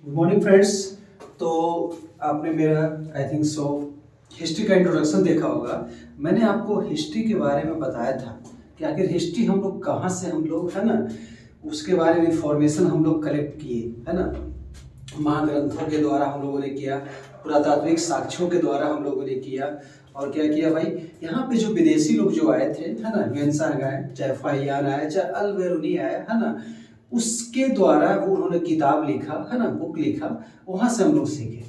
Good morning friends. तो आपने मेरा आई थिंक सो हिस्ट्री का इंट्रोडक्शन देखा होगा। मैंने आपको हिस्ट्री के बारे में बताया था कि आखिर हिस्ट्री हम लोग कहाँ से हम लोग है ना उसके बारे में इंफॉर्मेशन हम लोग कलेक्ट किए है ना। महाग्रंथों के द्वारा हम लोगों ने किया, पुरातात्विक साक्ष्यों के द्वारा हम लोगों ने किया। और क्या किया भाई, यहाँ पे जो विदेशी लोग जो आए थे है ना, ग्वेन्सांग आए, चाहे फाहियान आए, चाहे अल-बेरूनी आए है ना, उसके द्वारा वो उन्होंने किताब लिखा है ना, बुक लिखा, वहाँ से हम लोग सीखे।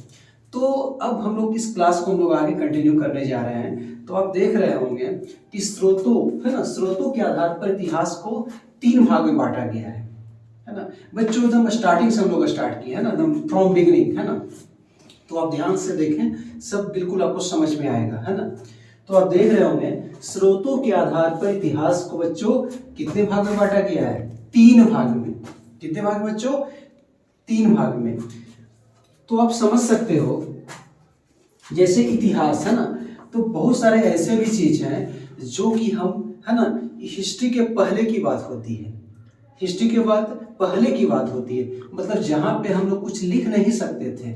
तो अब हम लोग इस क्लास को हम लोग आगे कंटिन्यू करने जा रहे हैं। तो आप देख रहे होंगे कि स्रोतों है ना, स्रोतों के आधार पर इतिहास को 3 भाग में बांटा गया है ना। बच्चों एकदम स्टार्टिंग से हम लोग स्टार्ट किए है ना, एकदम फ्रॉम बिगिनिंग है ना। तो आप ध्यान से देखें, सब बिल्कुल आपको समझ में आएगा है ना। तो आप देख रहे होंगे स्रोतों के आधार पर इतिहास को बच्चों कितने भाग में बांटा गया है? 3 भाग में। कितने भाग में बच्चों? 3 भाग में। तो आप समझ सकते हो जैसे इतिहास है ना, तो बहुत सारे ऐसे भी चीज हैं जो कि हम है ना, हिस्ट्री के पहले की बात होती है, हिस्ट्री के बाद पहले की बात होती है। मतलब जहाँ पे हम लोग कुछ लिख नहीं सकते थे,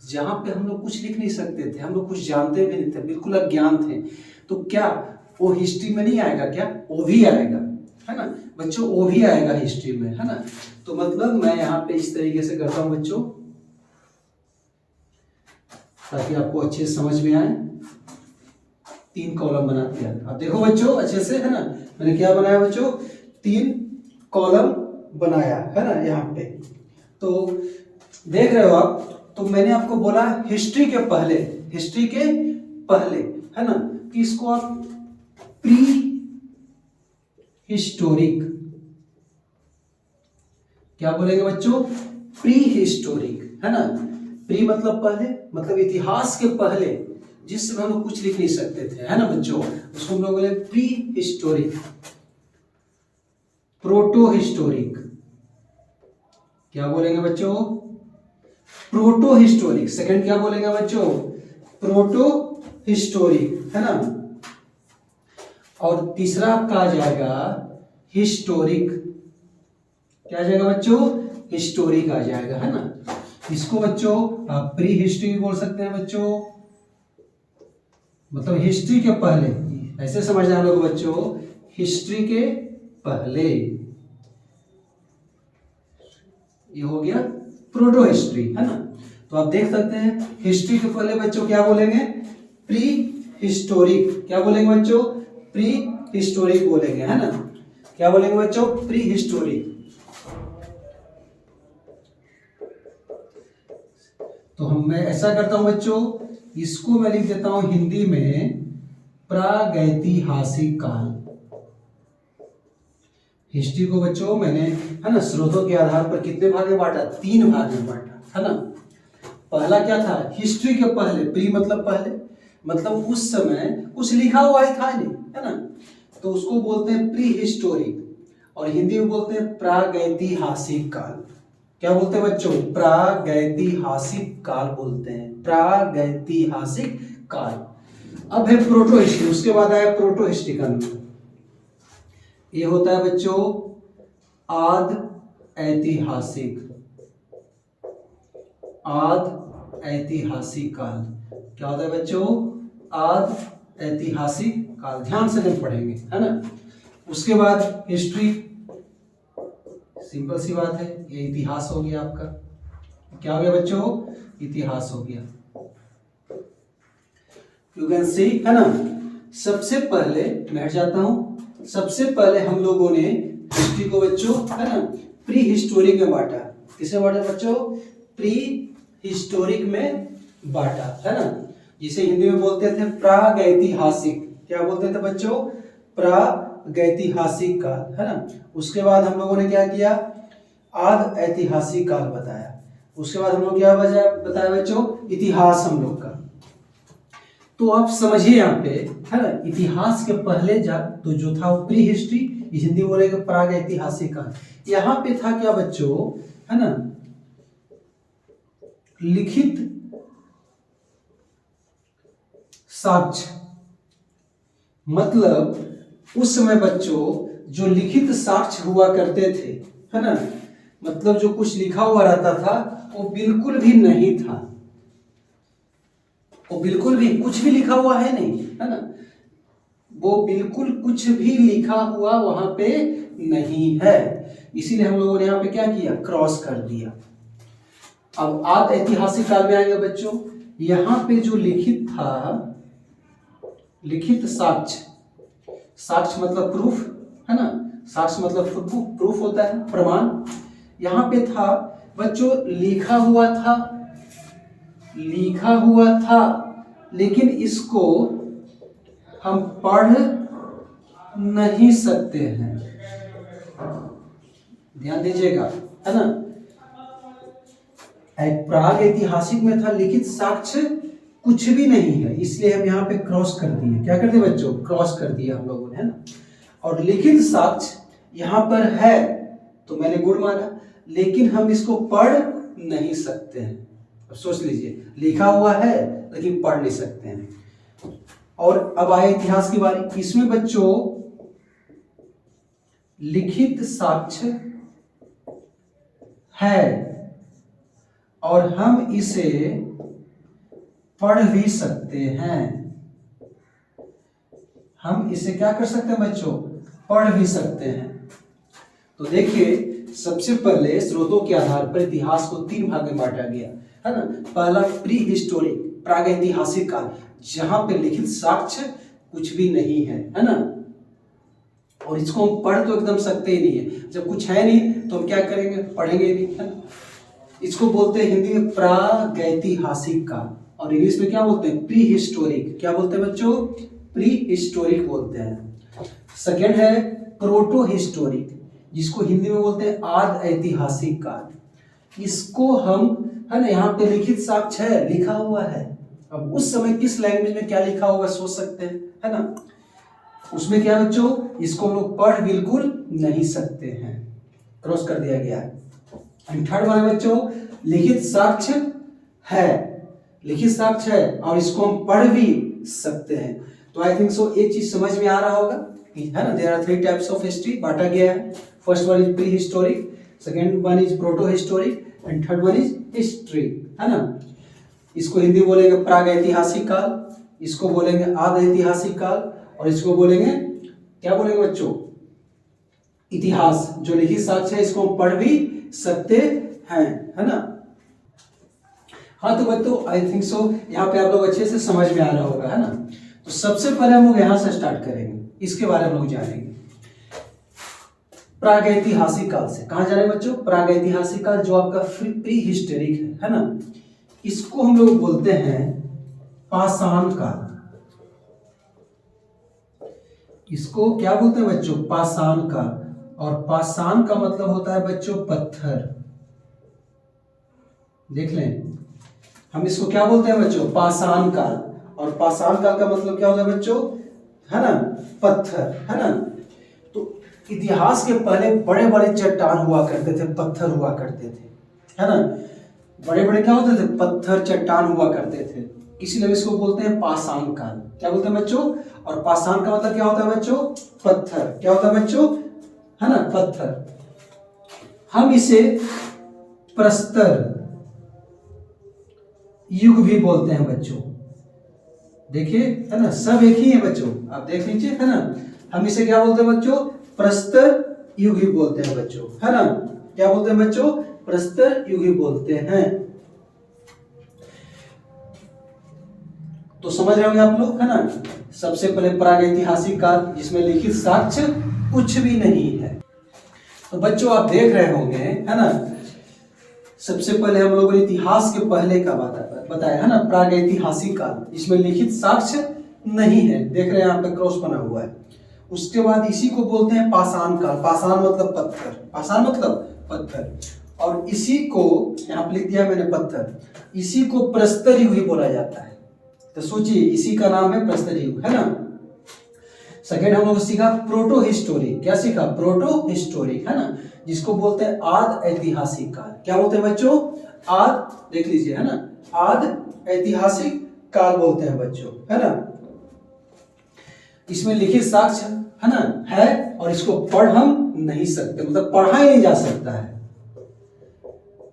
जहाँ पे हम लोग कुछ लिख नहीं सकते थे, हम लोग कुछ जानते भी नहीं थे, बिल्कुल अज्ञान थे, तो क्या वो हिस्ट्री में नहीं आएगा? क्या वो भी आएगा है ना बच्चों, वो भी आएगा हिस्ट्री में है ना। तो मतलब मैं यहाँ पे इस तरीके से करता हूँ बच्चों, ताकि आपको अच्छे से समझ में आए। 3 कॉलम बना दिया। अब देखो बच्चों अच्छे से है ना, मैंने क्या बनाया बच्चों? 3 कॉलम बनाया है ना यहाँ पे। तो देख रहे हो आप, तो मैंने आपको बोला हिस्ट्री के पहले, हिस्ट्री के पहले है ना, कि इसको आप प्री हिस्टोरिक क्या बोलेंगे बच्चों? प्री हिस्टोरिक है ना। प्री मतलब पहले, मतलब इतिहास के पहले, जिस समय हम लोग कुछ लिख नहीं सकते थे है ना बच्चों, उसको हम लोग बोले प्री हिस्टोरिक। प्रोटो हिस्टोरिक क्या बोलेंगे बच्चों? Proto historic. सेकंड क्या बोलेंगे बच्चों? प्रोटो हिस्टोरिक है ना। और तीसरा आपका आ जाएगा हिस्टोरिक। क्या आ जाएगा बच्चों? हिस्टोरिक आ जाएगा है ना। इसको बच्चों आप प्री हिस्ट्री बोल सकते हैं बच्चों, मतलब हिस्ट्री के पहले, ऐसे समझना हम लोग बच्चों, हिस्ट्री के पहले। ये हो गया प्रोटो हिस्ट्री है ना। तो आप देख सकते हैं हिस्ट्री के पहले बच्चों क्या बोलेंगे? Pre historic. क्या बोलेंगे बच्चों? प्री हिस्टोरिक बोलेंगे है ना। क्या बोलेंगे बच्चों? Pre historic. तो मैं ऐसा करता हूं बच्चों, इसको मैं लिख देता हूं हिंदी में प्रागैतिहासिक काल। हिस्ट्री को बच्चों मैंने है ना स्रोतों के आधार पर कितने भाग में बांटा? 3 भाग में बांटा है ना। पहला क्या था? हिस्ट्री के पहले। प्री मतलब पहले, मतलब उस समय कुछ लिखा हुआ ही था नहीं है ना, तो उसको बोलते हैं प्री हिस्टोरिक। और हिंदी में बोलते हैं प्रागैतिहासिक काल। क्या बोलते हैं बच्चों? प्रागैतिहासिक काल बोलते हैं, प्रागैतिहासिक काल। अब है प्रोटो हिस्ट्री, उसके बाद आया प्रोटो हिस्ट्रिकल। ये होता है बच्चों आद ऐतिहासिक, आद ऐतिहासिक काल। क्या होता है बच्चों? आद ऐतिहासिक काल। ध्यान से नहीं पढ़ेंगे है ना। उसके बाद हिस्ट्री, सिंपल सी बात है, ये इतिहास हो गया आपका। क्या हो गया बच्चों? इतिहास हो गया। यू कैन सी है ना। सबसे पहले मैं हट जाता हूं, सबसे पहले हम लोगों ने हिस्ट्री को बच्चों है ना प्री हिस्टोरिक में बांटा। किसे बांटा बच्चों? प्री हिस्टोरिक में बांटा है ना, जिसे हिंदी में बोलते थे प्रागैतिहासिक। क्या बोलते थे बच्चों? प्रागैतिहासिक काल है ना। उसके बाद हम लोगों ने क्या किया? आद ऐतिहासिक काल बताया। उसके बाद हम लोग क्या बताया बच्चों? इतिहास हम लोग का। तो आप समझिए यहाँ पे है ना, इतिहास के पहले तो जो था वो प्री हिस्ट्री, हिंदी बोलेगा प्रागैतिहासिक काल। यहाँ पे था क्या बच्चों है ना, लिखित साक्ष्य। मतलब उस समय बच्चों जो लिखित साक्ष्य हुआ करते थे है ना, मतलब जो कुछ लिखा हुआ रहता था वो बिल्कुल भी नहीं था, वो बिल्कुल भी कुछ भी लिखा हुआ है नहीं, है ना, वो बिल्कुल कुछ भी लिखा हुआ वहां पे नहीं है, इसीलिए हम लोगों ने यहाँ पे क्या किया, क्रॉस कर दिया। अब आद ऐतिहासिक काल में आएंगे बच्चों, यहाँ पे जो लिखित था, लिखित साक्ष्य, साक्ष्य मतलब प्रूफ, है ना, साक्ष्य मतलब प्रूफ होता है, प्रमाण। यहाँ पे था बच्चों लिखा हुआ था, लिखा हुआ था, लेकिन इसको हम पढ़ नहीं सकते हैं, ध्यान दीजिएगा, है ना। प्राग ऐतिहासिक में था लिखित साक्ष्य कुछ भी नहीं है, इसलिए हम यहाँ पे क्रॉस कर दिए, क्या कर दिए बच्चों, क्रॉस कर दिया हम लोगों ने, है ना। और लिखित साक्ष्य यहाँ पर है तो मैंने गुण माना, लेकिन हम इसको पढ़ नहीं सकते हैं। अब सोच लीजिए, लिखा हुआ है लेकिन पढ़ नहीं सकते हैं। और अब आए इतिहास की बारी, इसमें बच्चों लिखित साक्ष्य है और हम इसे पढ़ भी सकते हैं, हम इसे क्या कर सकते हैं बच्चों, पढ़ भी सकते हैं। तो देखिए, सबसे पहले स्रोतों के आधार पर इतिहास को 3 भाग में बांटा गया, है ना। पहला प्री हिस्टोरिक, प्रागैतिहासिक काल, जहां पे लिखित साक्ष्य कुछ भी नहीं है ना, और इसको हम पढ़ तो एकदम सकते ही नहीं है, जब कुछ है नहीं तो हम क्या करेंगे, पढ़ेंगे नहीं, है ना। इसको बोलते हैं हिंदी में प्रागैतिहासिक काल, और इंग्लिश में क्या बोलते हैं, प्री हिस्टोरिक। क्या बोलते हैं बच्चों, प्री हिस्टोरिक बोलते हैं। सेकेंड है प्रोटो हिस्टोरिक, जिसको हिंदी में बोलते हैं आद ऐतिहासिक काल। इसको हम, है ना, यहाँ पे लिखित साक्ष्य है, लिखा हुआ है, अब उस समय किस लैंग्वेज में क्या लिखा होगा सोच सकते हैं, है ना। उसमें क्या बच्चों, इसको हम लोग पढ़ बिल्कुल नहीं सकते हैं, क्रॉस कर दिया गया है। थर्ड वन है बच्चों लिखित साक्ष्य है, लिखित साक्ष्य है और इसको हम पढ़ भी सकते हैं। तो आई थिंक सो एक चीज समझ में आ रहा होगा, है ना, there are 3 types of history, बांटा गया है। First one is prehistoric, second one is protohistoric and third one is history, है ना। इसको हिंदी बोलेंगे प्राग ऐतिहासिक काल, इसको बोलेंगे आद ऐतिहासिक काल, और इसको बोलेंगे, क्या बोलेंगे बच्चों, इतिहास। जो लिखित साक्ष्य है इसको हम पढ़ भी सकते हैं, है ना। हाँ तो बच्चों आई थिंक सो यहाँ पे आप लोग अच्छे से समझ में आ रहा होगा, है ना। तो सबसे पहले हम लोग यहाँ से स्टार्ट करेंगे, इसके बारे में लोग जानेंगे। प्रागैतिहासिक काल से कहाँ जाने बच्चों, प्रागैतिहासिक काल जो आपका प्री हिस्टोरिक है ना, इसको हम लोग बोलते हैं पाषाण काल। इसको क्या बोलते हैं बच्चों, पाषाण काल। और पाषाण का मतलब होता है बच्चों पत्थर, देख लें, हम इसको क्या बोलते हैं बच्चों, पाषाण काल। और पाषाण काल का मतलब क्या होता है बच्चों, है ना, पत्थर, है ना। तो इतिहास के पहले बड़े बड़े चट्टान हुआ करते थे, पत्थर हुआ करते थे, है ना, बड़े बड़े क्या होते थे, पत्थर चट्टान हुआ करते थे, इसीलिए इसको बोलते हैं पाषाण काल। क्या बोलते हैं बच्चों, और पाषाण का मतलब क्या होता है बच्चों, पत्थर। क्या होता है बच्चों, है ना, पत्थर। हम इसे प्रस्तर युग भी बोलते हैं बच्चों, देखिए, है ना, सब एक ही है बच्चों, आप देख लीजिए, है ना। हम इसे क्या बोलते हैं बच्चों, प्रस्तर युग ही बोलते हैं बच्चों, है ना। क्या बोलते हैं बच्चों, प्रस्तर युग ही बोलते हैं। तो समझ रहे होंगे आप लोग, है ना। सबसे पहले प्रागैतिहासिक काल, जिसमें लिखित साक्ष्य कुछ भी नहीं है। तो बच्चों आप देख रहे होंगे, है ना, सबसे पहले हम लोगों ने इतिहास के पहले का बताया, है ना, प्रागैतिहासिक काल, जिसमें लिखित साक्ष्य नहीं है, देख रहे हैं यहाँ पे क्रॉस बना हुआ है। उसके बाद इसी को बोलते हैं पाषाण काल, पाषाण मतलब पत्थर, पाषाण मतलब पत्थर, और इसी को यहाँ पे लिख दिया मैंने पत्थर, इसी को प्रस्तर युग ही बोला जाता है। तो सोचिए, इसी का नाम है प्रस्तर युग, है ना। सेकेंड हम लोग सीखा प्रोटो हिस्टोरिक, क्या सीखा, प्रोटो हिस्टोरिक, है ना, जिसको बोलते हैं आद ऐतिहासिक काल। क्या बोलते हैं बच्चों, आद, देख लीजिए, है ना, आद ऐतिहासिक काल बोलते हैं बच्चों, है ना। इसमें लिखित साक्ष्य, है ना, है, और इसको पढ़ हम नहीं सकते, मतलब पढ़ा ही नहीं जा सकता है।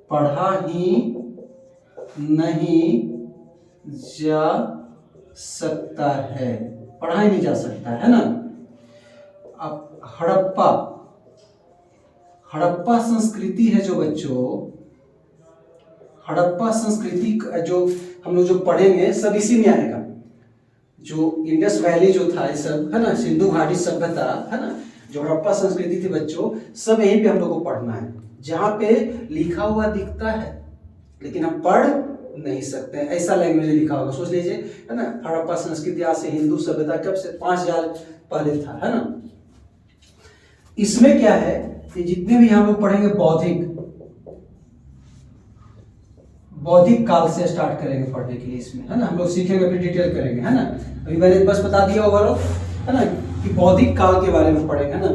पढ़ा ही नहीं जा सकता है, पढ़ा ही नहीं जा सकता है ना। अब हड़प्पा संस्कृति है जो बच्चों, हड़प्पा संस्कृति जो हम लोग जो पढ़ेंगे सब इसी में आएगा। जो इंडस वैली जो था ये सब है ना, सिंधु घाटी सभ्यता है ना, जो हड़प्पा संस्कृति थी बच्चों, सब यहीं पे हम लोग को पढ़ना है। जहाँ पे लिखा हुआ दिखता है लेकिन हम पढ़ नहीं सकते, ऐसा लैंग्वेज लिखा होगा। सोच लीजिए है ना, हड़प्पा संस्कृति आज से हिंदू सभ्यता कब से 5000 पहले था है ना। इसमें क्या है कि जितने भी हम लोग पढ़ेंगे बौद्धिक काल से स्टार्ट करेंगे पढ़ने के लिए इसमें है ना। हम लोग सीखेंगे फिर डिटेल करेंगे है ना। अभी मैंने बस बता दिया ओवरऑल है ना कि बौद्धिक काल के बारे में पढ़ेंगे है ना।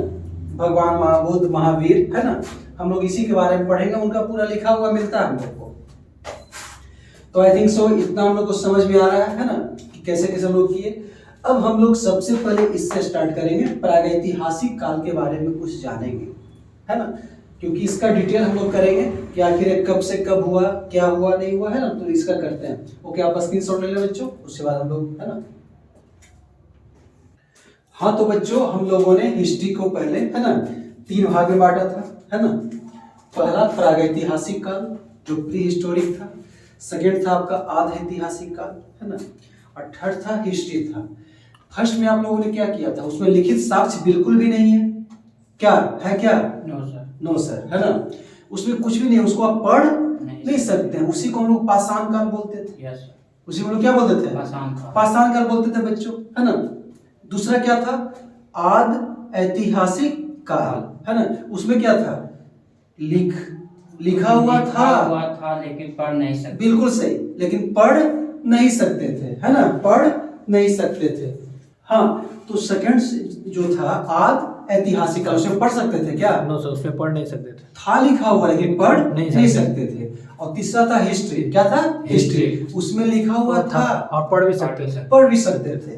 भगवान बुद्ध महावीर है ना, हम लोग इसी के बारे में पढ़ेंगे, उनका पूरा लिखा हुआ मिलता है हम लोग को। तो आई थिंक सो इतना हम लोग को समझ में आ रहा है ना कि कैसे कैसे हम लोग किए। अब हम लोग सबसे पहले इससे स्टार्ट करेंगे, प्रागैतिहासिक काल के बारे में कुछ जानेंगे है ना, क्योंकि इसका डिटेल हम लोग करेंगे कि आखिर कब से कब हुआ, क्या हुआ नहीं हुआ है ना। तो इसका करते हैं। ओके, आप स्क्रीनशॉट ले लें बच्चों, उसके बाद हम लोग है ना। हाँ तो बच्चों हम लोगों ने हिस्ट्री को पहले है ना 3 भाग में बांटा था है ना। पहला प्रागैतिहासिक काल जो प्री हिस्टोरिक था, सेकेंड था आपका आध ऐतिहासिक काल है ना, और थर्ड था हिस्ट्री था। फर्स्ट में आप लोगों ने क्या किया था, उसमें लिखित साक्ष्य बिल्कुल भी नहीं है, क्या है, क्या नो सर है ना, उसमें कुछ भी नहीं, उसको आप पढ़ नहीं सकते हैं। उसी को हम लोग पाषाण काल बोलते थे। उसी को हम लोग क्या बोलते थे, पाषाण काल बोलते थे बच्चों है ना। दूसरा क्या था, आद ऐतिहासिक काल है ना, उसमें क्या था, लिखा हुआ था लेकिन पढ़ नहीं सकते। बिल्कुल सही, लेकिन पढ़ नहीं सकते थे है ना, पढ़ नहीं सकते थे। हाँ तो सेकंड जो था आद ऐतिहासिक काल, उसमें पढ़ सकते थे क्या, नो सर उसमें पढ़ नहीं सकते थे, था लिखा हुआ लेकिन पढ़ नहीं सकते थे। और तीसरा था हिस्ट्री, क्या था, हिस्ट्री, उसमें लिखा हुआ था और पढ़ भी सकते थे।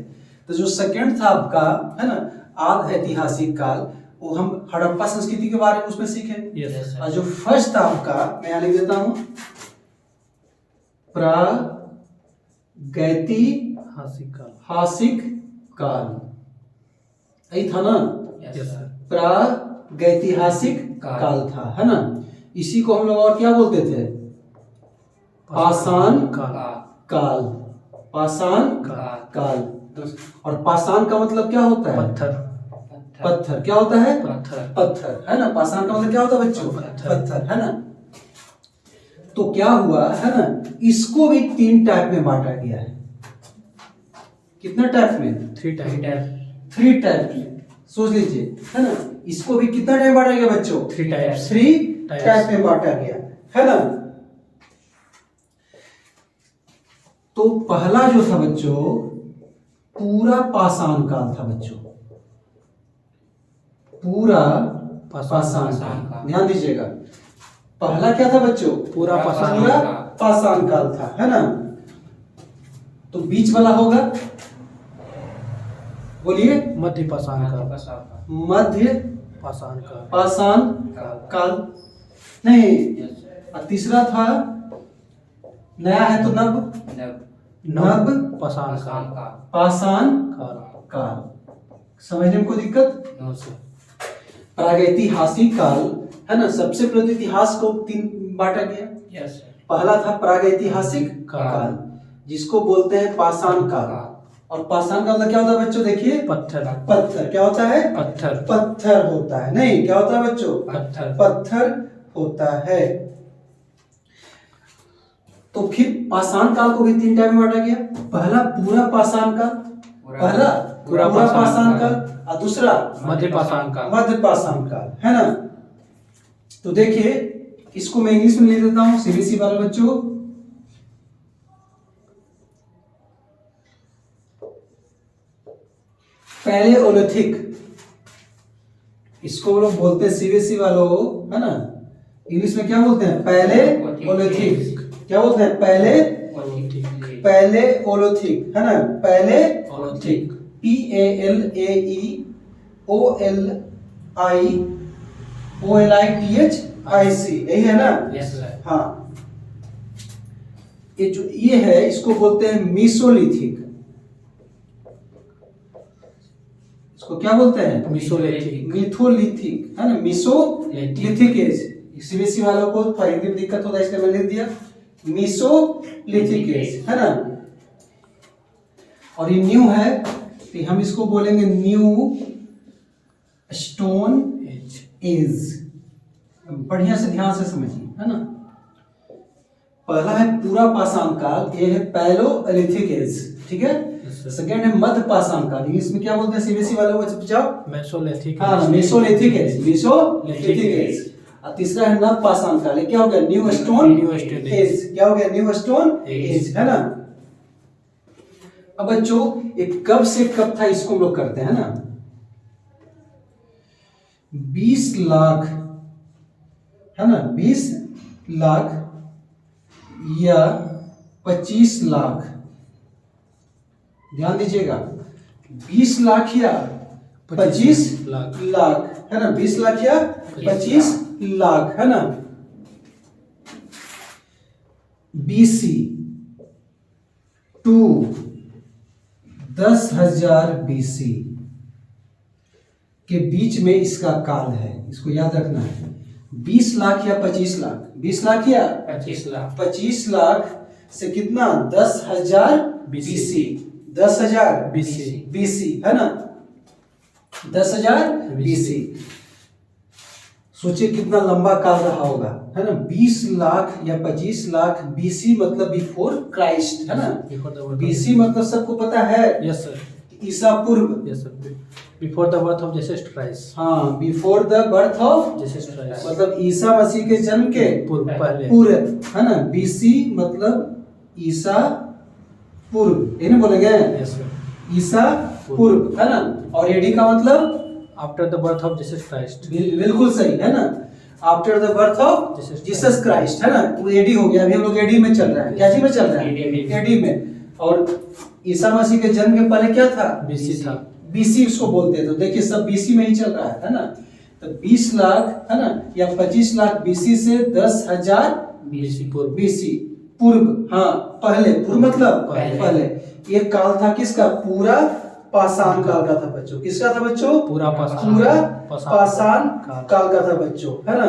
तो जो सेकंड था आपका है ना आद ऐतिहासिक काल, वो हम हड़प्पा संस्कृति के बारे में उसमें सीखेंगे। और जो फर्स्ट था आपका, मैं यहाँ लिख देता हूँ, प्रागैतिहासिक काल, यही था ना, प्रागैतिहासिक काल था है ना। इसी को हम लोग और क्या बोलते थे, पाषाण काल, पाषाण काल। और पाषाण का मतलब क्या होता है, पत्थर क्या होता है, पत्थर है ना। पाषाण का मतलब क्या होता है बच्चों, पत्थर है ना। तो क्या हुआ है ना, इसको भी 3 टाइप में बांटा गया है। कितना टाइप में, 3 टाइप में। सोच लीजिए है ना, इसको भी कितना टाइप बांटा गया बच्चों, 3 टाइप में बांटा गया है ना। तो पहला जो था बच्चों पूरा पाषाण काल था बच्चों, पूरा पाषाण काल, ध्यान दीजिएगा। पहला क्या था बच्चों, पूरा पाषाण काल था है ना। तो बीच वाला होगा, बोलिए, मध्य पाषाण काल नहीं। और तीसरा था, नया है तो नव पाषाण काल। समझने में कोई दिक्कत, प्रागैतिहासिक काल है ना। सबसे पहले इतिहास को 3 बांटा गया। पहला था प्रागैतिहासिक काल, जिसको बोलते हैं पाषाण काल। और पाषाण काल क्या होता है बच्चों, देखिए, पत्थर क्या होता है, पत्थर होता है, नहीं क्या होता है बच्चों, पत्थर होता है। तो फिर पाषाण काल को भी 3 टाइप में बांटा गया। पहला पूरा पाषाण काल, पूरा पाषाण काल, और दूसरा मध्य पाषाण काल है ना। तो देखिए इसको मैं इंग्लिश में लिख देता हूँ सीबीएसई वाले बच्चों। पैलेओलिथिक, इसको लोग बोलते हैं सीबीएसई वालों है ना, इंग्लिश में क्या बोलते हैं, पैलेओलिथिक। क्या बोलते हैं, पैलेओलिथिक है ना, पैलेओलिथिक, PALAEOLITH आईसी, यही है ना? Yes sir. हाँ, ये है, इसको बोलते हैं मीसोलिथिक। इसको क्या बोलते हैं? मीसोलिथिक। मिथोलिथिक, है ना? Mesolithic as. सीबीएसई वालों को हिंदी में दिक्कत होता है, इसलिए मैंने लिख दिया मीसोलिथिक एज, है ना? और ये न्यू है तो हम इसको बोलेंगे न्यू स्टोन एज। बढ़िया से ध्यान से समझिए, है ना? पहला है पूरा पाषाण काल, ये है पैलोलिथिक एज, ठीक है? सेकेंड है मध्य पाषाण काल, इंग्लिश में क्या बोलते हैं सीबीएसई वालों को पूछाओ? मेसोलिथिक। हाँ, मेसोलिथिक एज, मेसोलिथिक एज। और तीसरा है नव पाषाण काल, ये क्या हो गया? New stone age. क्या हो गया? न्यू स्टोन एज, है ना? अब बच्चों, ये कब से कब था इसको हम लोग करते हैं ना? 20 लाख, है ना? 20 लाख या 25 लाख, ध्यान दीजिएगा, 20 लाख या 25 लाख, है ना? 20 लाख या 25 लाख, है ना? BC टू 10,000 BC के बीच में इसका काल है, इसको याद रखना है। 20 लाख या 25 लाख, 20 लाख या 25 लाख, 25 लाख से कितना? 10,000 BC, 10,000 BC, है ना? 10,000 BC। सोचिए कितना लंबा काल रहा होगा, है ना? 20 लाख या 25 लाख BC मतलब बिफोर क्राइस्ट, है ना? BC मतलब सबको पता है? Yes sir. ईसा पूर्व। Yes sir. Before the birth of Jesus Christ. हाँ, before the birth of Jesus Christ, मतलब ईसा मसीह के जन्म के पूर्व, पहले। पूर्व, है ना? BC मतलब ईसा पूर्व, ये नहीं बोलेंगे? Yes sir. ईसा पूर्व, है ना? और एडी का मतलब after the birth of Jesus Christ. बिल्कुल सही, है ना? After the birth of Jesus Christ, है ना? वो एडी हो गया। अभी हम लोग एडी में चल रहे हैं। क्या चीज में चल रहा है? एडी में। और ईसा मसीह के जन्म के पहले क्या था? BC था। BC उसको बोलते हैं। तो देखिए सब BC में ही चल रहा है ना? तो 20 लाख, है ना, या 25 लाख BC से 10,000 BC पूर्व। BC पूर्व, हाँ, पहले। पूर्व मतलब पहले। ये काल था किसका? पूरा पाषाण काल का था बच्चों। किसका था बच्चों? पूरा पाषाण काल का था बच्चों, है ना?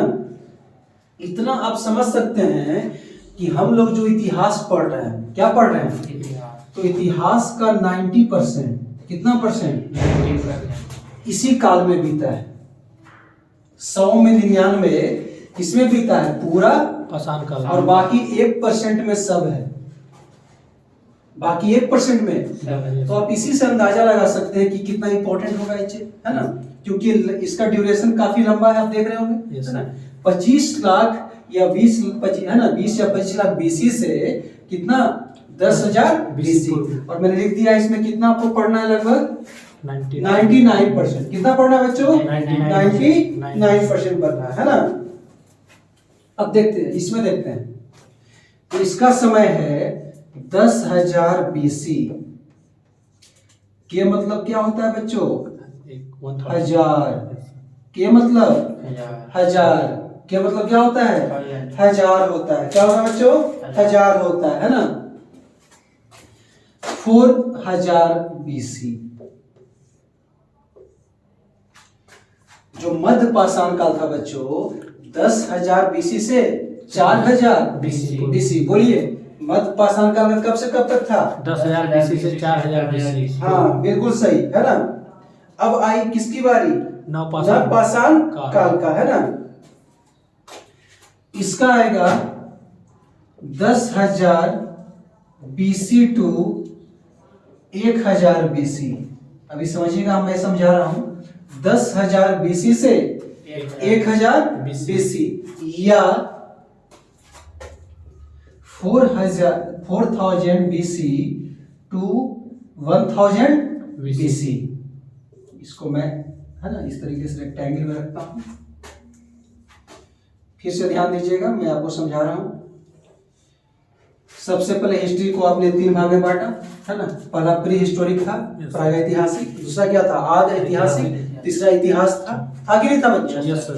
इतना आप समझ सकते हैं कि हम लोग जो इतिहास पढ़ रहे हैं, क्या पढ़ रहे हैं? तो इतिहास का 90%, कितना परसेंट इसी काल में बीता है। 100 में 99 इसमें बीता है, पूरा पाषाण काल। और बाकी 1% में सब है, बाकी 1% में। तो आप इसी से अंदाजा लगा सकते हैं कि कितना इंपॉर्टेंट होगा ये चीज, है ना? क्योंकि इसका ड्यूरेशन काफी लंबा है, आप देख रहे होंगे, है ना? 25 लाख या 20, है ना? 20 या 25 लाख BC से कितना? 10,000 BC। और मैंने लिख दिया इसमें कितना आपको पढ़ना है? लगभग 99%। कितना पढ़ना है बच्चों? 99% पढ़ना है ना? अब देखते हैं, इसमें देखते हैं। तो इसका समय है 10,000 BC। के मतलब क्या होता है बच्चों? 1000। के मतलब 1000। के मतलब क्या होता है? 1000 होता है। क्या होता है बच्चों? 1000 होता है ना? 4000 BC जो मध्य पाषाण काल था बच्चों, 10,000 BC से 4000 BC। बोलिए, मध्य पाषाण काल में कब से कब तक था? 10,000 BC से 4,000 BC। हाँ, बिल्कुल सही, है ना? अब आई किसकी बारी? नव पाषाण काल का, है ना? इसका आएगा 10,000 BC टू 1,000 BC। अभी समझिएगा, मैं समझा रहा हूं। 10,000 BC से 1,000 BC या 4,000 BC टू 1,000 BC। इसको मैं, है ना, इस तरीके से रेक्टेंगल में रखता हूं। फिर से ध्यान दीजिएगा, मैं आपको समझा रहा हूं। सबसे पहले हिस्ट्री को आपने 3 भाग में बांटा, है ना? पहला प्री हिस्टोरिक था, प्रागैतिहासिक। दूसरा क्या था? आद ऐतिहासिक। तीसरा इतिहास था कि नहीं था बच्चों? Yes sir.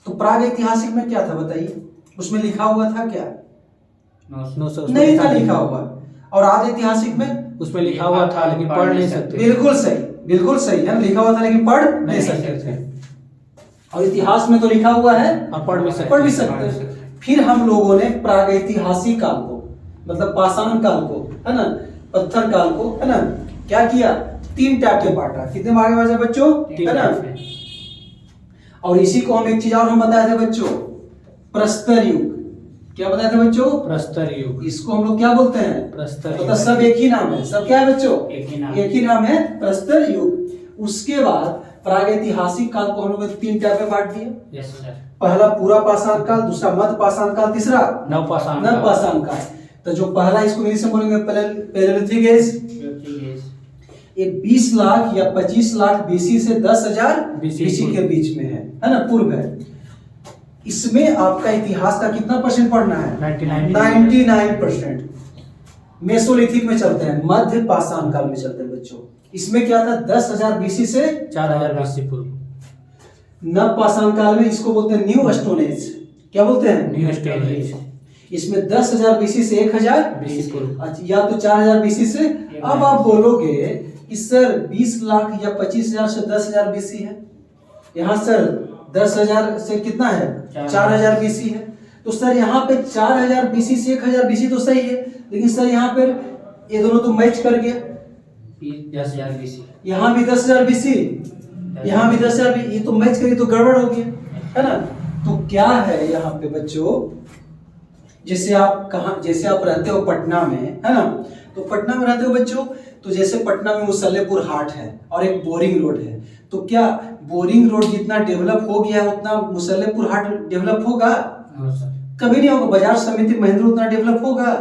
तो प्राग ऐतिहासिक में क्या था बताइए, उसमें लिखा हुआ था क्या? 900 नहीं था लिखा हुआ। और आद ऐतिहासिक में उसमें लिखा हुआ था लेकिन पढ़ नहीं सकते। बिल्कुल सही, बिल्कुल सही है, लिखा हुआ था लेकिन पढ़ नहीं सकते थे। और इतिहास में तो लिखा हुआ है और पढ़ भी सकते हैं। फिर हम लोगों ने प्रागैतिहासिक काल को, मतलब पाषाण काल को, है ना, पत्थर काल को, है ना, क्या किया, 3 टाइप में बांटा। कितने भागे बांटा बच्चों, है ना? और इसी को हम एक चीज और हम बताए थे बच्चों, प्रस्तर युग। क्या बताए थे बच्चों? प्रस्तर युग। इसको हम लोग क्या बोलते हैं? प्रस्तर तो सब एक ही नाम है, सब क्या है बच्चों? एक ही नाम है, प्रस्तर युग। उसके बाद प्रागैतिहासिक काल को हम लोग 3 टाइप में बांट दिए। Yes sir. पहला पूरा पाषाण काल, दूसरा मध्य पाषाण काल, तीसरा नवपाषाण काल। तो जो पहला, इसको इंग्लिश में बोलेंगे पैलेलिथिक एज। ये 20 लाख या 25 लाख बीसी से 10,000 बीसी के बीच में है ना, पूर्व है। इसमें आपका इतिहास का कितना परसेंट पढ़ना है? 99%। मेसोलिथिक में चलते हैं, मध्य पाषाण काल में चलते हैं बच्चों। इसमें क्या था, 10,000 बीसी से 4000 बीसी पूर्व। नव पाषाण काल में इसको बोलते हैं न्यू स्टोन एज। क्या बोलते हैं? New stone age. इसमें 10,000 बीसी से 1000 बीसी पूर्व। अच्छा, या तो 4000 बीसी से। अब आप बोलोगे कि सर 20 लाख या 25,000 से 10,000 बीसी है, यहाँ सर 10,000 से कितना है, 4000 बीसी है। तो सर यहाँ पे 4000 बीसी से 1000 बीसी तो सही है, लेकिन सर यहाँ पर ये दोनों तो मैच कर गया। 10,000 बीसी, यहाँ भी 10,000 बीसी, यहाँ भी 10,000 बीसी, ये तो मैच करी तो गड़बड़ हो गया, है ना? तो क्या है यहाँ पे बच्चों, जैसे आप रहते हो पटना में, है ना, तो पटना में रहते हो बच्चों, तो जैसे पटना में मुसल्लेपुर हाट है और एक बोरिंग रोड है, तो क्या बोरिंग रोड जितना डेवलप हो गया उतना मुसल्लेपुर हाट डेवलप होगा? कभी नहीं होगा। बाजार समिति महेंद्र उतना डेवलप होगा?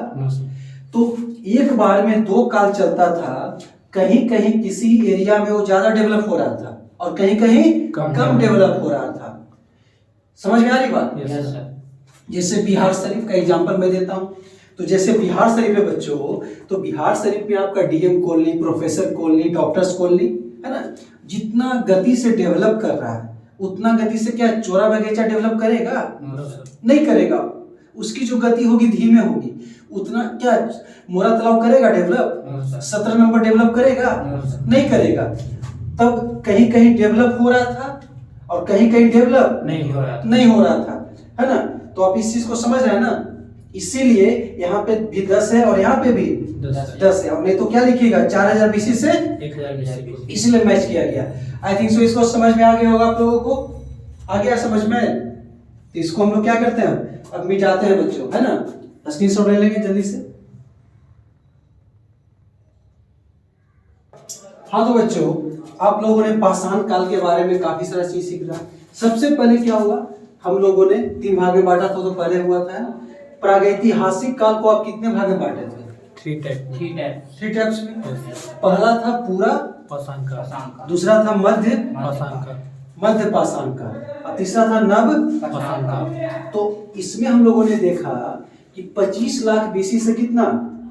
तो एक बार में 2 काल चलता था, कहीं कहीं किसी एरिया में वो ज्यादा डेवलप हो रहा था और कहीं कहीं कम डेवलप हो रहा था। समझ में आ रही बात? जैसे बिहार शरीफ का एग्जांपल मैं देता हूं, तो जैसे बिहार शरीफ में बच्चों, तो बिहार शरीफ में आपका DM colony, professor colony, doctors colony, है ना, जितना गति से डेवलप कर रहा है उतना गति से क्या चोरा बगीचा डेवलप करेगा? नहीं करेगा। उसकी जो गति होगी धीमे होगी। उतना क्या मोरा तालाब करेगा डेवलप? 17 नंबर डेवलप करेगा? नहीं करेगा। तब कहीं कहीं डेवलप हो रहा था और कहीं कहीं डेवलप नहीं हो रहा था, है ना? तो आप इस चीज को समझ रहे हैं ना? इसीलिए यहाँ पे भी 10 है और यहाँ पे भी 10 है, और नहीं तो क्या लिखिएगा 4000 बीसी से 1000 बीसी, इसलिए मैच किया गया। आई थिंक सो इसको समझ में आ गया होगा आप लोगों को, आ गया समझ में? तो इसको हम लोग क्या करते हैं, अब मिटाते हैं बच्चों, है ना? स्क्रीनशॉट ले लेंगे जल्दी से। हाँ तो बच्चों, आप लोगों ने पाषाण काल के बारे में काफी सारा चीज सीख रहा। सबसे पहले क्या हुआ, हम लोगों ने 3 भाग में बांटा था, तो पहले हुआ था, है ना, प्रागैतिहासिक काल को आप कितने भाग में बांटे थे? 3 टाइप्स में। पहला था पूरा पाषाण काल, दूसरा था मध्य पाषाण काल, और तीसरा था नव पाषाण काल। तो इसमें हम लोगों ने देखा कि 25 लाख बीसी से कितना,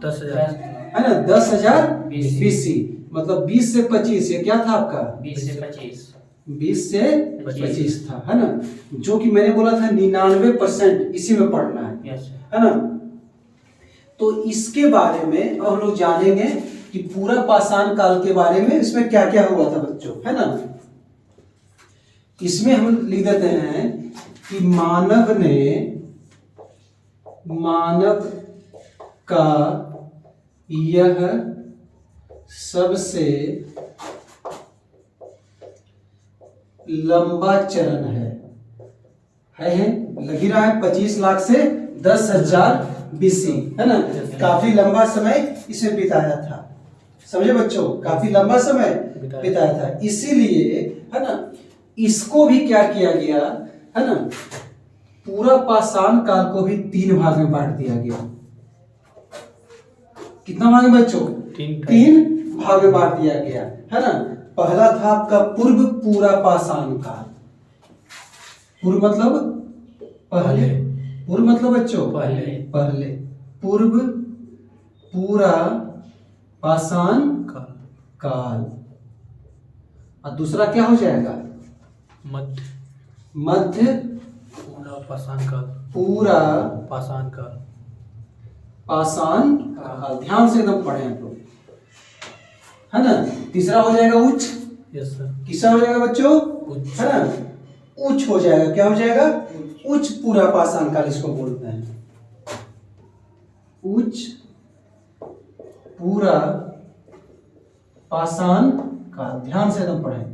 10,000, है ना, 10,000 बीसी, मतलब 20 से 25, ये क्या था आपका? 20 से 25, 20 से 25 था, है ना, जो कि मैंने बोला था 99% इसी में पढ़ना है ना? तो इसके बारे में अब हम लोग जानेंगे कि पूरा पाषाण काल के बारे में इसमें क्या क्या हुआ था बच्चों, है ना? इसमें हम लिख देते हैं कि मानव का यह सबसे लंबा चरण है लग ही रहा है, 25 लाख से 10,000 बीसी, है ना? काफी लंबा समय इसमें बिताया था, समझे बच्चों? काफी लंबा समय बिताया था। इसीलिए, है ना, इसको भी क्या किया गया, है ना, पूरा पाषाण काल को भी 3 भाग में बांट दिया गया। कितना भाग में बच्चों? 3 भाग में बांट दिया गया, है ना? पहला था आपका पूर्व पूरा पाषाण काल। पूर्व मतलब पहले, पूर्व मतलब बच्चों पहले, पूर्व पूरा पाषाण काल। और दूसरा क्या हो जाएगा? मध्य पूरा पाषाण काल। पूरा पाषाण काल। पाषाण काल। ध्यान से एकदम पढ़े आप लोग, है ना। तीसरा हो जाएगा उच्च। Yes sir. किसका हो जाएगा बच्चों? उच्च। है ना, उच्च हो जाएगा। क्या हो जाएगा? उच्च पूरा पाषाण काल इसको बोलते हैं। उच्च पूरा पाषाण काल। ध्यान से एकदम पढ़ें।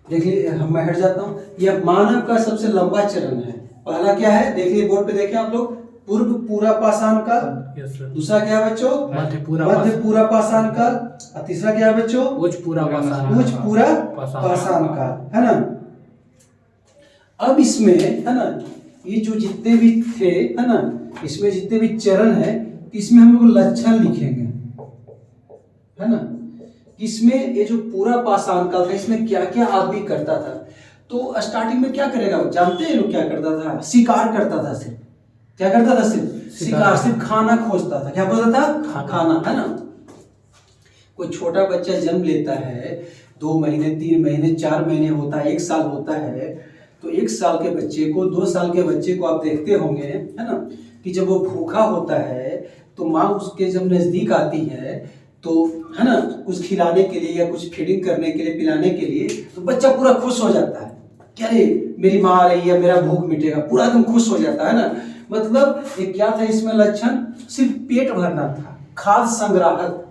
देखिए मैं हट जाता हूं। यह मानव का सबसे लंबा चरण है। पहला क्या है? देखिए बोर्ड पे देखिए आप लोग, पूर्व पूरा पाषाण काल। Yes sir. दूसरा क्या है बच्चों? मध्य पूरा मध्य पूरा पाषाण काल। और तीसरा क्या है बच्चों? उच्च पूरा पाषाण। उच्च पूरा पाषाण काल, है ना। अब इसमें है ना, ये जो जितने भी थे, है ना, इसमें जितने भी चरण है, इसमें हम लोग लक्षण लिखेंगे, है ना। इसमें ये जो पूरा पाषाण काल था, इसमें क्या क्या आदमी करता था। तो स्टार्टिंग में क्या करेगा? जानते हैं लोग क्या करता था? शिकार करता था। सिर्फ क्या करता था? सिर्फ शिकार। सिर्फ खाना खोजता था। क्या खोजता था? खाना, है ना। कोई छोटा बच्चा जन्म लेता है, 2 महीने 3 महीने 4 महीने होता है, 1 साल होता है, तो 1 साल के बच्चे को, 2 साल के बच्चे को आप देखते होंगे, है ना, कि जब वो भूखा होता है तो माँ उसके जब नजदीक आती है तो, है ना, कुछ खिलाने के लिए या कुछ फीडिंग करने के लिए, पिलाने के लिए, तो बच्चा पूरा खुश हो जाता है कि अरे मेरी माँ आ रही है, मेरा भूख मिटेगा, पूरा एकदम खुश हो जाता है ना। मतलब ये क्या था इसमें लक्षण? सिर्फ पेट भरना था। खाद्य संग्राहक।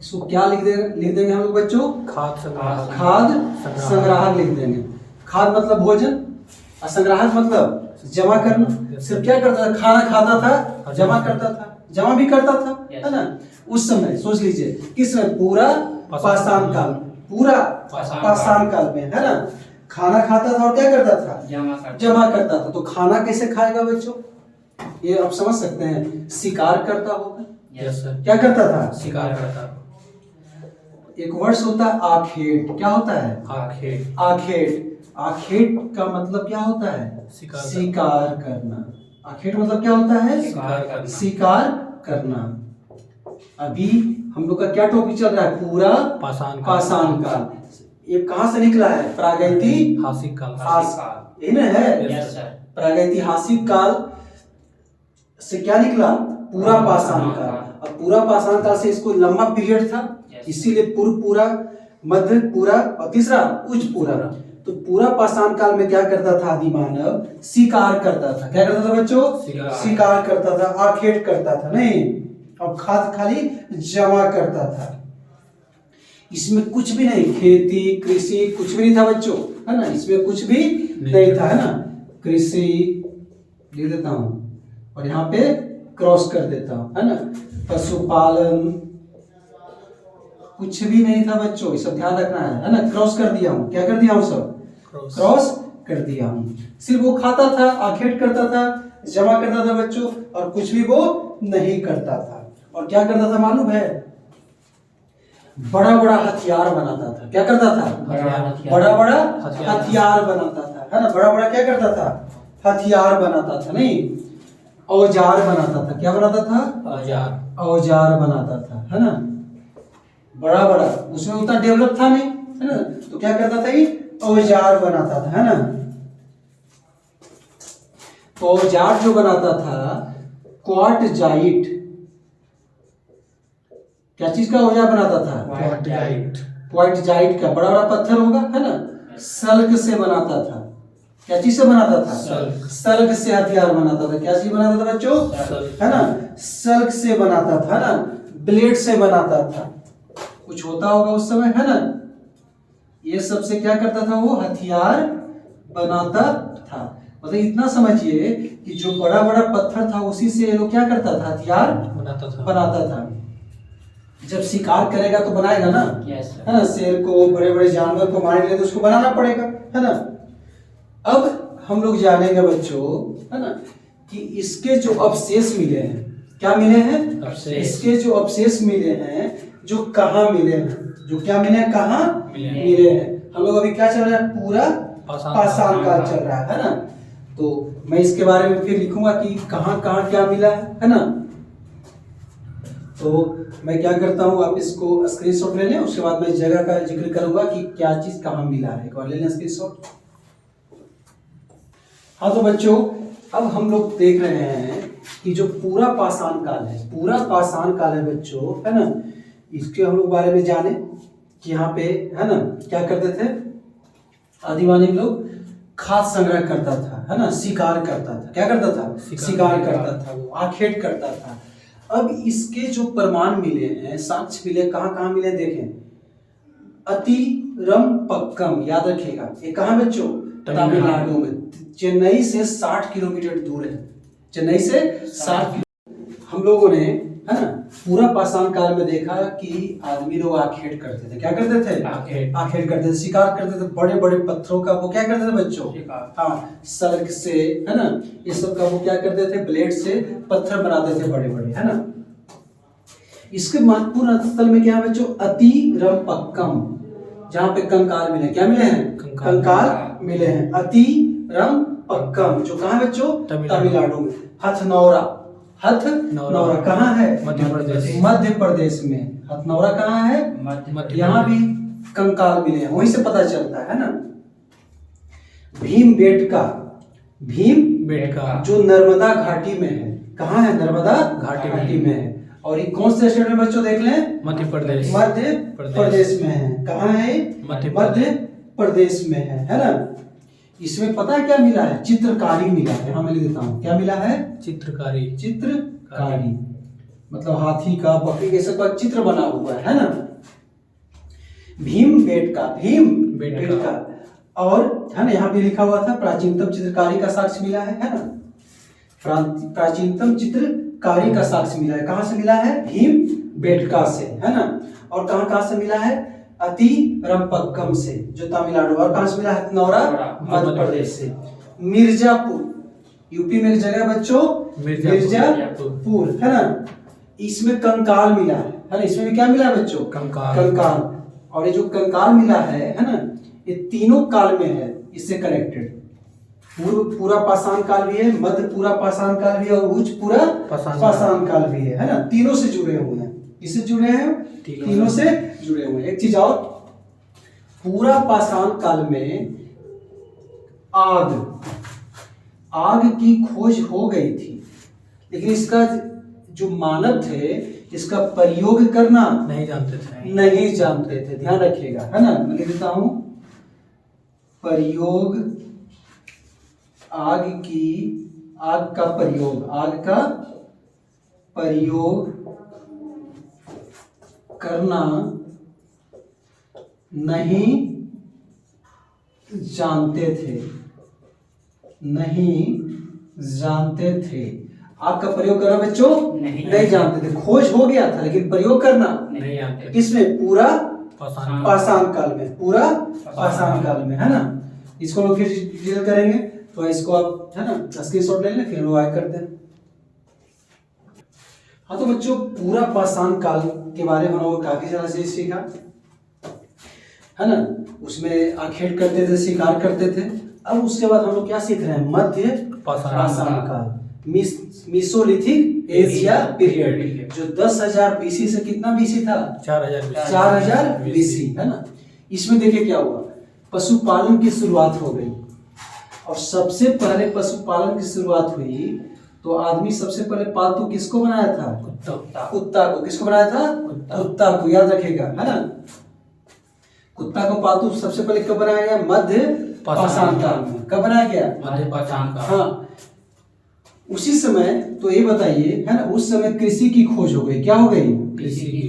इसको क्या लिख देंगे हम लोग बच्चों? खाद्य संग्राहक। खाद्य संग्राहक लिख देंगे। खाद्य मतलब भोजन, और संग्राहक मतलब जमा करना। सिर्फ क्या करता था? खाना खाता था, जमा करता था, जमा भी करता था, है ना। उस समय सोच लीजिए किस समय? पूरा पाषाण काल। पूरा पाषाण काल में, है ना, खाना खाता था और क्या करता था? जमा करता था। तो खाना कैसे खाएगा बच्चों? ये आप समझ सकते हैं, शिकार करता होगा। Yes sir. क्या करता था? शिकार करता। एक वर्ड्स होता है आखेट। क्या होता है? आखेट। आखेट। आखेट का मतलब क्या होता है? शिकार करना। आखेट मतलब क्या होता है? शिकार करना। शिकार करना। अभी हम लोग का क्या टॉपिक चल रहा है? पूरा पाषाण काल। ये कहाँ से निकला है? प्रागैतिहासिक काल। ये ना है? Yes sir. प्रागैतिहासिक काल से क्या निकला? पूरा पाषाण काल। और पूरा पाषाण काल से इसको लंबा पीरियड था, इसीलिए पूर्व पूरा, मध्य पूरा और तीसरा उच्च पूरा। तो पूरा पाषाण काल में क्या करता था आदि मानव? शिकार करता था। क्या करता था बच्चों? शिकार करता था, आखेट करता था, नहीं, और खाद खाली जमा करता था। इसमें कुछ भी नहीं, खेती कृषि कुछ भी नहीं था बच्चों, है ना। इसमें कुछ भी नहीं था, है ना। कृषि लिख देता हूं और यहाँ पे क्रॉस कर देता हूं, है ना। पशुपालन कुछ भी नहीं था बच्चों, ये सब ध्यान रखना है ना। क्रॉस कर दिया हूं। क्या कर दिया हूं? सब क्रॉस कर दिया हूं। सिर्फ वो खाता था, आखेट करता था, जमा करता था बच्चों, और कुछ भी वो नहीं करता था। और क्या करता था मालूम है? बड़ा बड़ा हथियार बनाता था। क्या करता था? बड़ा बड़ा हथियार बनाता था, है ना। बड़ा बड़ा क्या करता था? हथियार बनाता था, नहीं, औजार बनाता था। क्या बनाता था? औजार बनाता था, है ना। बड़ा बड़ा, उसमें उतना डेवलप था नहीं, है ना। तो क्या करता था? ये औजार बनाता था, है ना। तो औजार जो बनाता था, क्वार्टजाइट। क्या चीज का औजार बनाता था? क्वार्टजाइट का। बड़ा बड़ा पत्थर होगा, है ना। सल्क से बनाता था। क्या चीज से बनाता था? सल्क से हथियार बनाता था। क्या चीज बनाता था बच्चों? है ना, सल्क से बनाता था, है ना। ब्लेड से बनाता था। कुछ होता होगा उस समय, है ना। ये सबसे क्या करता था? वो हथियार बनाता था। मतलब इतना समझिए कि जो बड़ा बड़ा पत्थर था उसी से ये लोग क्या करता था? हथियार बनाता था। जब शिकार करेगा तो बनाएगा ना, है ना। शेर को, बड़े बड़े जानवर को मारने के लिए तो उसको बनाना पड़ेगा, है ना। अब हम लोग जानेंगे बच्चों, है ना, कि इसके जो अवशेष मिले हैं, क्या मिले हैं? इसके जो अवशेष मिले हैं, जो कहाँ मिले हैं? जो क्या मिले हैं? कहाँ मिले हैं? हम लोग अभी क्या चल रहा है? पूरा पाषाण काल चल रहा है ना। तो मैं इसके बारे में फिर लिखूंगा कि कहाँ कहाँ क्या मिला है ना। तो मैं क्या करता हूँ, आप इसको स्क्रीनशॉट ले लें, उसके बाद मैं जगह का जिक्र करूंगा कि क्या चीज कहाँ मिला है। एक बार ले लें स्क्रीनशॉट। हाँ तो बच्चों, अब हम लोग देख रहे हैं कि जो पूरा पाषाण काल है, पूरा पाषाण काल है बच्चों, है ना, इसके हम लोग बारे में जाने कि यहाँ पे है ना क्या करते थे आदिमानव लोग, खाद्य संग्रह करता था, है ना, शिकार करता था, क्या करता था, शिकार करता था, वो आखेट करता था। अब इसके जो प्रमाण मिले हैं, साक्ष्य मिले, कहाँ कहाँ मिले देखें, अतिरम पक्कम, याद रखिएगा, ये कहाँ बच्चों, तमिलनाडु में, चेन्नई से 60 किलोमीटर दूर है, चेन्नई से 60 हम लोगों ने, है ना, पूरा पाषाण काल में देखा कि आदमी लोग आखेट करते थे, क्या करते थे, आखेट करते थे, शिकार करते थे, बड़े बड़े पत्थरों का वो क्या करते थे बच्चों, हाँ, सल्क से, है ना, ये सब का वो क्या करते थे, ब्लेड से पत्थर बनाते थे बड़े बड़े, है ना। इसके महत्वपूर्ण स्थल में क्या है बच्चों, अतिरम पक्कम, जहाँ पे कंकाल मिले, क्या मिले हैं, कंकाल मिले हैं, अतिरम पक्कम, जो कहाँ है बच्चों, तमिलनाडु में। हथनौरा, हथनौरा कहाँ है, मध्य प्रदेश, मध्य प्रदेश में। हथनौरा कहाँ है, यहाँ भी कंकाल मिले हैं, वहीं से पता चलता है ना। भीमबेटका, भीमबेटका जो नर्मदा घाटी में है, कहाँ है, नर्मदा घाटी में है। और ये कौन से स्टेट में बच्चों देख लें, मध्य प्रदेश, मध्य प्रदेश में है, कहाँ है, मध्य प्रदेश में है ना। इसमें पता है क्या मिला है, चित्रकारी मिला है, हाँ मैं लिख देता हूँ, क्या मिला है, चित्रकारी, चित्रकारी मतलब हाथी का, बकरी के सब का चित्र बना हुआ है ना। भीमबेटका, भीमबेटका, और है ना यहाँ पे लिखा हुआ था प्राचीनतम चित्रकारी का साक्ष्य मिला है ना, प्राचीनतम चित्रकारी का साक्ष्य मिला है, कहाँ से मिला है, भीमबेटका से, है ना। और कहाँ से मिला है, अतिरमपक्कम से, जो तमिलनाडु, और कहाँ से मिला, हथनौरा मध्य प्रदेश से। मिर्जापुर, यूपी में एक जगह बच्चों, मिर्जापुर, है ना, इसमें कंकाल मिला है ना, इसमें भी क्या मिला है बच्चों, कंकाल। और ये जो कंकाल मिला है ना, ये तीनों काल में है, इससे कनेक्टेड, पूरा पाषाण काल भी है, मध्य पूरा पाषाण काल भी है, और उच्च पूरा पाषाण काल भी है ना, तीनों से जुड़े हुए हैं, इससे जुड़े हैं, तीनों से जुड़े हुए हैं। एक चीज और, पूरा पाषाण काल में आग की खोज हो गई थी, लेकिन इसका जो मानव थे, इसका प्रयोग करना नहीं जानते थे, ध्यान रखिएगा, है ना। मैं लिख देता हूं, प्रयोग, आग का प्रयोग करना नहीं जानते थे। आग का प्रयोग करना बच्चों नहीं जानते थे, खोज हो गया था लेकिन प्रयोग करना नहीं जानते। किसमें, पूरा पाषाण काल में, पूरा पाषाण काल में, है ना। इसको लोग फिर डिटेल करेंगे, तो इसको आप, है ना, स्क्रीनशॉट ले लें, फिर लोग आगे करते हैं। हाँ तो बच्चों, पूरा पाषाण काल के बारे में हम लोग काफी ज्यादा चीज सीखा, है ना। उसमें आखेट करते थे, शिकार करते थे। अब उसके बाद हम लोग क्या सीख रहे हैं, मध्य पाषाण काल, मीसोलिथिक एशिया पीरियड, जो 10,000 बीसी से कितना बीसी था, 4000 बीसी, है ना। इसमें देखिए क्या हुआ, पशुपालन की शुरुआत हो गई, और सबसे पहले पशुपालन की शुरुआत हुई तो आदमी सबसे पहले पालतू किसको बनाया था, कुत्ता को। किसको बनाया था, कुत्ता को, याद रखिएगा, है ना। कुत्ता को पालतू सबसे पहले कब बनाया गया, मध्य पाषाण काल में। कब बनाया गया, मध्य पाषाण काल, हाँ। उसी समय, तो ये बताइए, है ना, उस समय कृषि की खोज हो गई, क्या हो गई,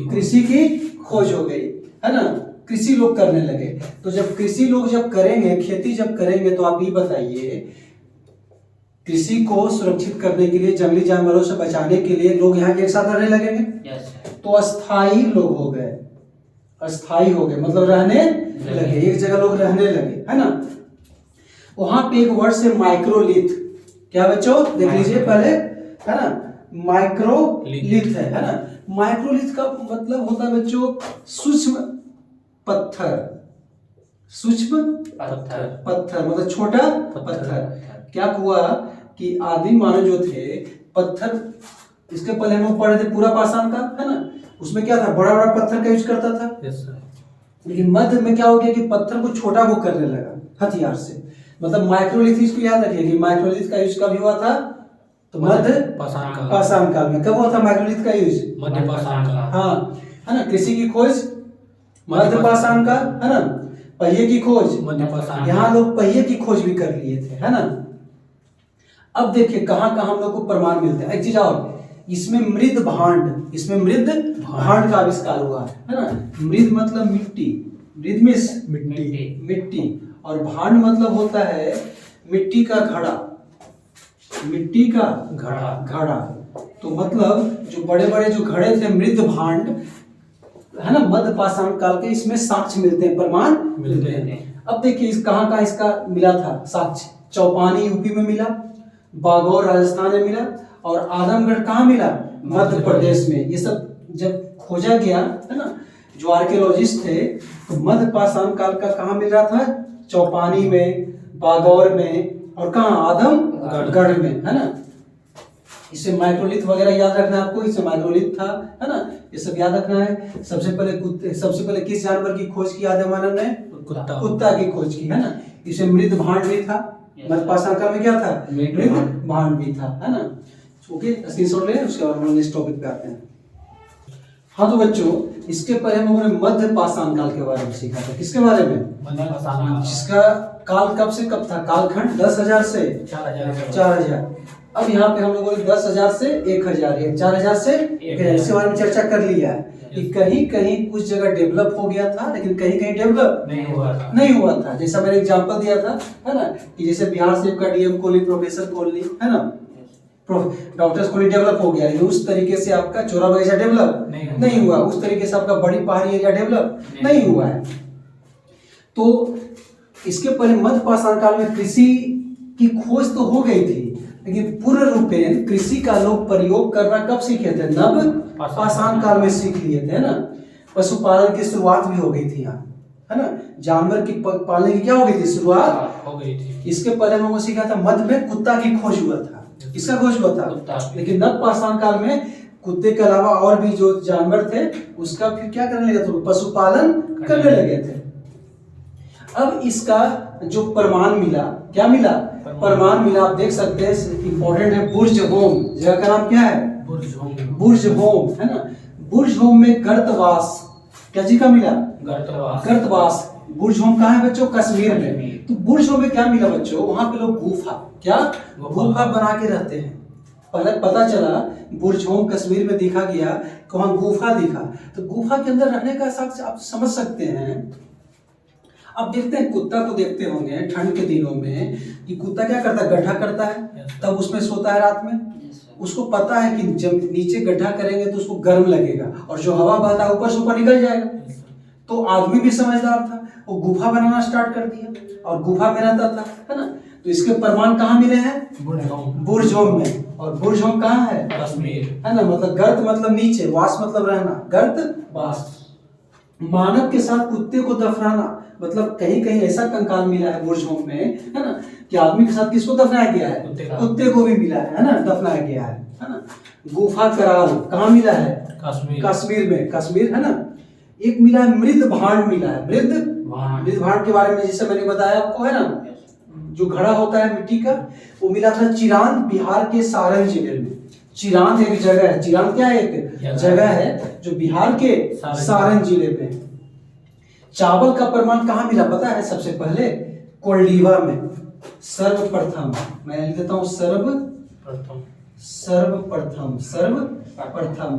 कृषि की खोज हो गई, है ना। कृषि लोग करने लगे, तो जब कृषि लोग जब करेंगे, खेती जब करेंगे, तो आप ये बताइए, कृषि को सुरक्षित करने के लिए, जंगली जानवरों से बचाने के लिए लोग यहाँ एक साथ रहने लगेंगे, तो अस्थाई लोग हो गए, अस्थाई हो गए, मतलब रहने लगे, एक जगह लोग रहने लगे, है ना। वहां पे एक वर्ड से माइक्रोलिथ, क्या बच्चों देख लीजिए पहले, है ना, माइक्रोलिथ है ना। माइक्रोलिथ का मतलब होता है बच्चों सूक्ष्म पत्थर, मतलब छोटा पत्थर। क्या हुआ कि आदि मानव जो थे, पत्थर, इसके पहले हम लोग पढ़े थे पूरा पाषाण का, है ना, उसमें क्या था, बड़ा बड़ा पत्थर का यूज करता था। लेकिन मध्य में क्या हो गया कि पत्थर को छोटा वो करने लगा हथियार से, मतलब माइक्रोलिथ इसको याद रखिए कि माइक्रोलिथ का यूज कब हुआ था, तो मध्य पाषाण काल। पाषाण काल में। कब हुआ था माइक्रोलिथ का यूज? मध्य पाषाण काल। हाँ, है ना। कृषि की खोज मध्य पाषाण काल, है ना। पहिए की खोज मध्य पाषाण। यहाँ लोग पहिए की खोज भी कर लिए थे, है ना। अब देखिए कहाँ कहाँ हम लोग को प्रमाण मिलते हैं। एक चीज और, इसमें मृद भांड, इसमें मृद भांड का आविष्कार हुआ है ना। मृद मतलब मिट्टी, मृद में मिट्टी। मिट्टी, और भांड मतलब होता है मिट्टी का घड़ा, मिट्टी का घड़ा। घड़ा। तो मतलब जो बड़े बड़े जो घड़े थे मृद भांड, है ना, मध्य पाषाण काल के इसमें साक्ष्य मिलते हैं, प्रमाण मिलते हैं। अब देखिए इस कहाँ कहाँ इसका मिला था साक्ष्य। चौपानी यूपी में मिला, बागौर राजस्थान में मिला, और आदमगढ़ कहाँ मिला? मध्य प्रदेश में। ये सब जब खोजा गया, है ना, जो आर्कियोलॉजिस्ट थे, तो मध्य पाषाण काल का कहाँ मिल रहा था? चौपानी में, बागौर में, और कहाँ? आदमगढ़ में, है ना। इसे माइक्रोलिथ वगैरह याद रखना है आपको, इसे माइक्रोलिथ था, है ना, ये सब याद रखना है। सबसे पहले किस जानवर की खोज की आदम मानव ने? कुत्ता की खोज की, है ना। इसे मृद भांड भी था, मध्य पाषाण काल में क्या था? मृद भांड भी था, है ना। ओके, स्क्रीनशॉट ले, उसके बाद हम नेक्स्ट टॉपिक पे आते हैं। हाँ तो बच्चों, इसके पहले हम लोगों ने मध्य पाषाण काल के बारे में सीखा था। किसके बारे में? मध्य पाषाण काल। जिसका काल कब से कब था? कालखंड 10,000 से 4,000। अब यहाँ पे हम लोगों ने 10,000 से 1,000 या 4,000 से 1,000 इसके बारे में चर्चा कर लिया है कि कहीं कहीं कुछ जगह डेवलप हो गया था, लेकिन कहीं कहीं डेवलप नहीं हुआ था। जैसा मैंने एग्जांपल दिया था, है ना, कि जैसे बिहार से का डीएम कॉलोनी, प्रोफेसर कॉलोनी, है ना, डॉक्टर्स कॉलोनी डेवलप हो गया, लेकिन उस तरीके से आपका चोरा बगीचा डेवलप नहीं हुआ, उस तरीके से आपका बड़ी पहाड़ी एरिया डेवलप नहीं हुआ है। तो इसके पहले मध्य पाषाण काल में कृषि की खोज तो हो गई थी, लेकिन पूर्ण रूपेण कृषि का लोग प्रयोग करना कब सीखे थे? नव पाषाण काल में सीख लिए थे, है ना। पशुपालन की शुरुआत भी हो गई थी यहाँ, है ना। जानवर की पालने की क्या हो गई थी? शुरुआत हो गई थी। इसके पहले हम लोगों ने सीखा था मध्य में कुत्ता की खोज हुआ था। किसका खोज हुआ था? लेकिन नव पाषाण काल में कुत्ते के अलावा और भी जो जानवर थे उसका फिर क्या करने लगे थे? पशुपालन करने लगे थे। अब इसका जो प्रमाण मिला, क्या मिला? प्रमाण मिला, आप देख सकते हैं, इंपॉर्टेंट है। बुर्ज होम, जगह का नाम क्या है? बुर्ज होम, है ना। बुर्ज होम में गर्तवास, क्या चीज का मिला? गर्तवास। बुर्ज होम कहाँ है बच्चों? कश्मीर में। तो बुर्ज होम में क्या मिला बच्चों? वहां पे लोग गुफा, क्या गुफा बना के रहते हैं। पहले पता चला बुर्ज होम कश्मीर में देखा गया कि वहां गुफा दिखा, तो गुफा के अंदर रहने का साक्ष्य आप समझ सकते हैं। अब देखते हैं, कुत्ता को देखते होंगे ठंड के दिनों में कि कुत्ता क्या करता है? गड्ढा करता है, तब उसमें सोता है रात में। उसको पता है कि जब नीचे गड्ढा करेंगे तो उसको गर्म लगेगा, और जो हवा बहता है ऊपर से ऊपर निकल जाएगा। तो आदमी भी समझदार था, वो गुफा बनाना स्टार्ट कर दिया और गुफा में रहता था, है ना। तो इसके प्रमाण कहाँ मिले हैं? बुर्ज होम में। और बुर्ज होम कहाँ है? कश्मीर, है ना। मतलब गर्त मतलब नीचे, वास मतलब रहना, गर्त वास। मानव के साथ कुत्ते को दफनाना, मतलब कहीं कहीं ऐसा कंकाल मिला है बुर्ज होम में, है ना, कि आदमी के साथ किसको दफनाया गया है? कुत्ते को भी मिला है ना, दफनाया गया है ना। गुफा कराल कहाँ मिला है? कश्मीर में, कश्मीर, है ना। एक मिला है मृद भांड मिला है, मृद भांड के बारे में जैसे मैंने बताया आपको, है ना, जो घड़ा होता है मिट्टी का, वो मिला था चिरांद, बिहार के सारण जिले में। चिरांद एक जगह है, चिरांद क्या है? एक जगह है जो बिहार के सारण जिले में। चावल का प्रमाण कहाँ मिला पता है? सबसे पहले कोल्डीवा में, सर्वप्रथम। मैं लिख देता हूँ सर्वप्रथम,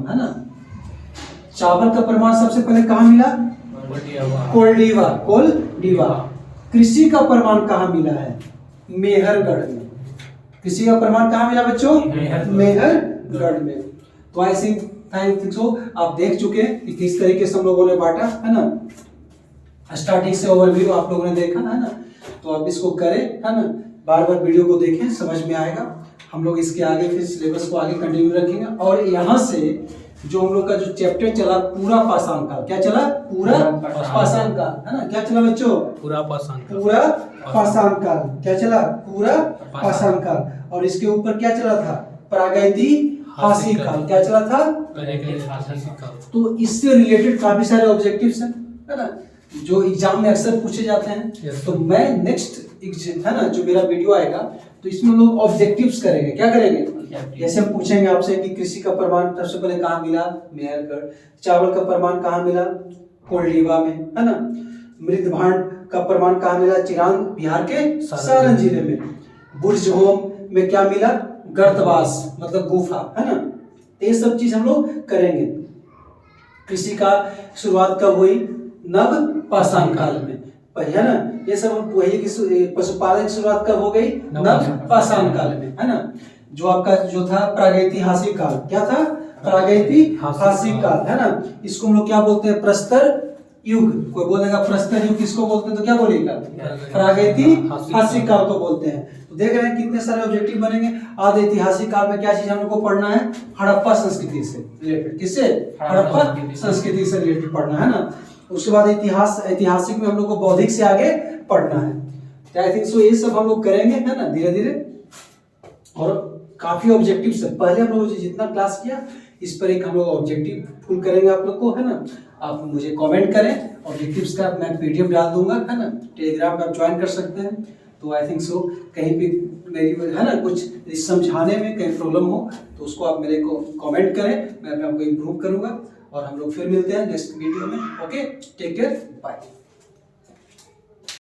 है ना। चावल का प्रमाण सबसे पहले कहाँ मिला? कोल्डीवा। कृषि का प्रमाण कहाँ मिला है? मेहरगढ़ में। कृषि का प्रमाण कहाँ मिला बच्चों? मेहरगढ़ में। तो आई थिंक सो आप देख चुके हैं कि किस तरीके से हम लोगों ने बांटा, है ना। स्टार्टिंग से ओवरव्यू आप लोगों ने देखा, है ना। तो आप इसको करें, है ना, बार बार वीडियो को देखें, समझ में आएगा। हम लोग इसके आगे फिर सिलेबस को आगे कंटिन्यू रखेंगे, और यहाँ से जो हम लोग का जो चैप्टर चला पूरा पाषाण काल, क्या चला? पूरा पाषाण काल, है ना। क्या चला बच्चों? पूरा पाषाण काल। क्या चला? पूरा पाषाण काल। और इसके ऊपर क्या चला था? प्रागैतिहासिक काल। क्या चला था? तो इससे रिलेटेड काफी सारे ऑब्जेक्टिव्स हैं, है ना। जो एग्जाम में अक्सर पूछे जाते हैं। Yes, तो मैं नेक्स्ट है ना जो मेरा वीडियो आएगा तो इसमें हम लोग ऑब्जेक्टिव्स करेंगे। क्या करेंगे? जैसे हम पूछेंगे आपसे कि कृषि का प्रमाण सबसे पहले कहाँ मिला? मेहरगढ़। चावल का प्रमाण कहाँ मिला? कोल्डीवा में, है ना। मृद भांड का प्रमाण कहाँ मिला? चिरांग बिहार के सारण जिले में। बुर्ज होम में क्या मिला? गर्तवास मतलब गुफा, है ना। ये सब चीज हम लोग करेंगे। कृषि का शुरुआत कब हुई? नव पाषाण काल में, है ना। ये सब वही की पशुपालन की शुरुआत कब हो गई? नव पाषाण काल में, है ना। जो आपका जो था प्रागैतिहासिक काल, क्या था? प्रागैतिहासिक काल, है ना। इसको हम लोग क्या बोलते हैं? प्रस्तर युग। कोई बोलेगा प्रस्तर युग किसको बोलते हैं तो क्या बोलेगा? प्रागैतिहासिक काल को बोलते हैं। तो देख रहे हैं कितने सारे ऑब्जेक्टिव बनेंगे। आदि ऐतिहासिक काल में क्या चीज हम लोग को पढ़ना है? हड़प्पा संस्कृति से रिलेटेड। किससे? हड़प्पा संस्कृति से रिलेटेड पढ़ना है ना। उसके बाद ऐतिहासिक में हम लोग को बौद्धिक से आगे पढ़ना है। आई थिंक सो ये सब हम लोग करेंगे, है ना, धीरे धीरे। और काफी ऑब्जेक्टिव्स है। पहले हम लोग जितना क्लास किया इस पर एक हम लोग ऑब्जेक्टिव फुल करेंगे आप लोग को, है ना। आप मुझे कमेंट करें ऑब्जेक्टिव्स का, मैं पीडीएफ डाल दूंगा, है ना। टेलीग्राम पे आप ज्वाइन कर सकते हैं। तो आई थिंक सो कहीं भी मेरी, है ना, कुछ समझाने में कहीं प्रॉब्लम हो तो उसको आप मेरे को कमेंट करें, मैं आपको इम्प्रूव करूंगा। और हम लोग फिर मिलते हैं नेक्स्ट वीडियो में। Okay, take care, bye.